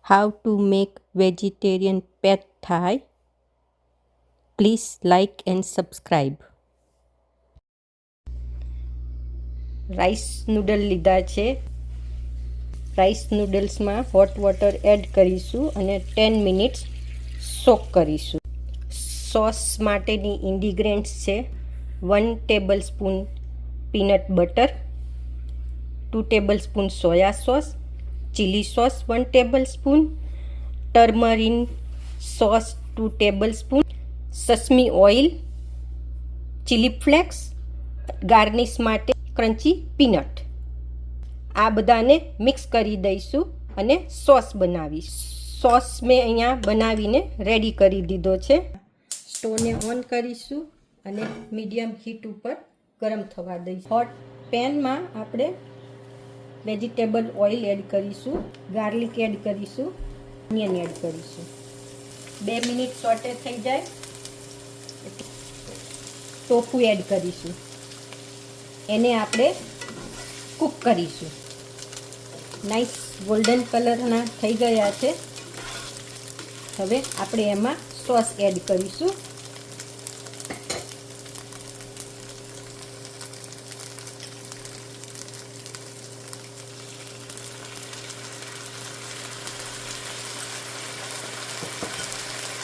how to make vegetarian pad thai. Please like and subscribe. Rice noodle લીધા છે. Rice નૂડલ્સમાં hot water add કરીશું અને 10 minutes soak કરીશું. સોસ માટેની ઇન્ગ્રીડિયન્ટ્સ છે 1 tablespoon peanut butter, 2 tablespoon soya sauce, chilli sauce 1 tablespoon, tamarind sauce 2 tablespoon, sesame oil, chilli flakes, garnish માટે crunchy peanut. આ બધાને મિક્સ કરી દઈશું અને સોસ બનાવીશ. સોસ મેં અહીંયા બનાવીને રેડી કરી દીધો છે. સ્ટોવને ઓન કરીશું અને મીડિયમ હીટ ઉપર ગરમ થવા દઈશું. હોટ પેનમાં આપણે વેજીટેબલ ઓઇલ એડ કરીશું, ગાર્લિક એડ કરીશું, ઓનિયન એડ કરીશું. 2 મિનિટ સોટે થઈ જાય ટોફુ એડ કરીશું. એને આપણે કૂક કરીશું. નાઈસ ગોલ્ડન કલરના થઈ ગયા છે. હવે આપણે એમાં સોસ એડ કરીશું.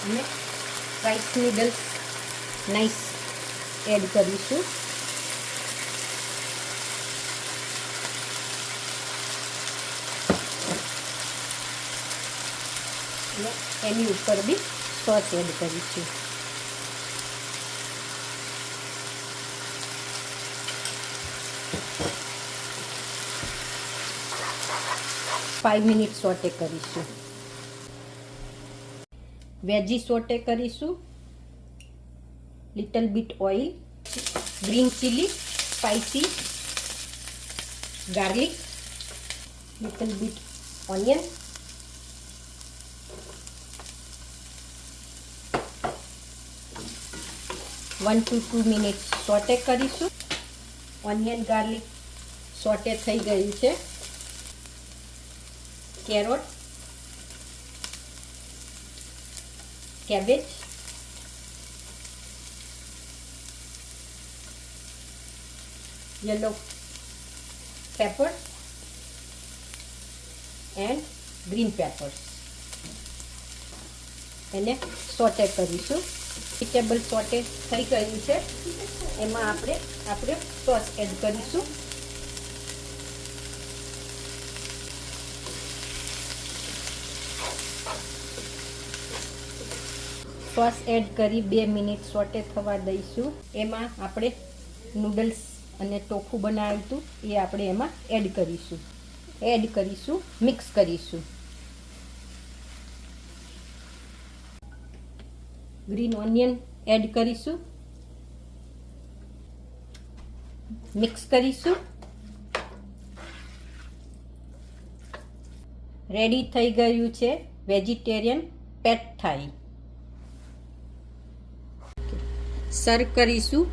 અને રાઈસ નૂડલ્સ નાઈસ એડ કરીશું. અને એની ઉપર બી સોસ એડ કરીશું. ફાઈવ મિનિટ સોટે કરીશું. વેજી સોટે કરીશું. Little bit oil, green chilli, spicy, garlic, little bit onion, one two 2 minute saute કરીશું. ઓનિયન ગાર્લિક સોટે થઈ ગયું છે. Carrot, cabbage, yellow pepper and green peppers. એને સોટે કરીશું. Vegetable સોટે થઈ ગયું છે. એમાં આપણે સોસ એડ કરીશું. સોસ એડ કરી 2 મિનિટ સોટે થવા દઈશું. એમાં આપણે નૂડલ્સ અને ટોફુ બનાવ્યું હતું એ આપણે એમાં એડ કરીશું. મિક્સ કરીશું. ગ્રીન ઓનિયન એડ કરીશું. મિક્સ કરીશું. રેડી થઈ ગયું છે વેજીટેરિયન પેડ થાઈ. સર્વ કરીશું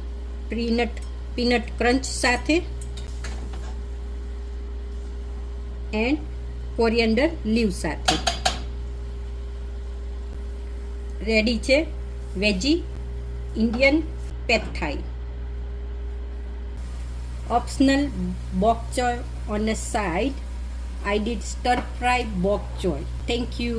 પીનટ ક્રંચ સાથે એન્ડ કોરિએન્ડર લીવ સાથે. રેડી છે વેજી ઇન્ડિયન પેડ થાઈ. Optional bok choy on the side. I did stir fry bok choy. Thank you.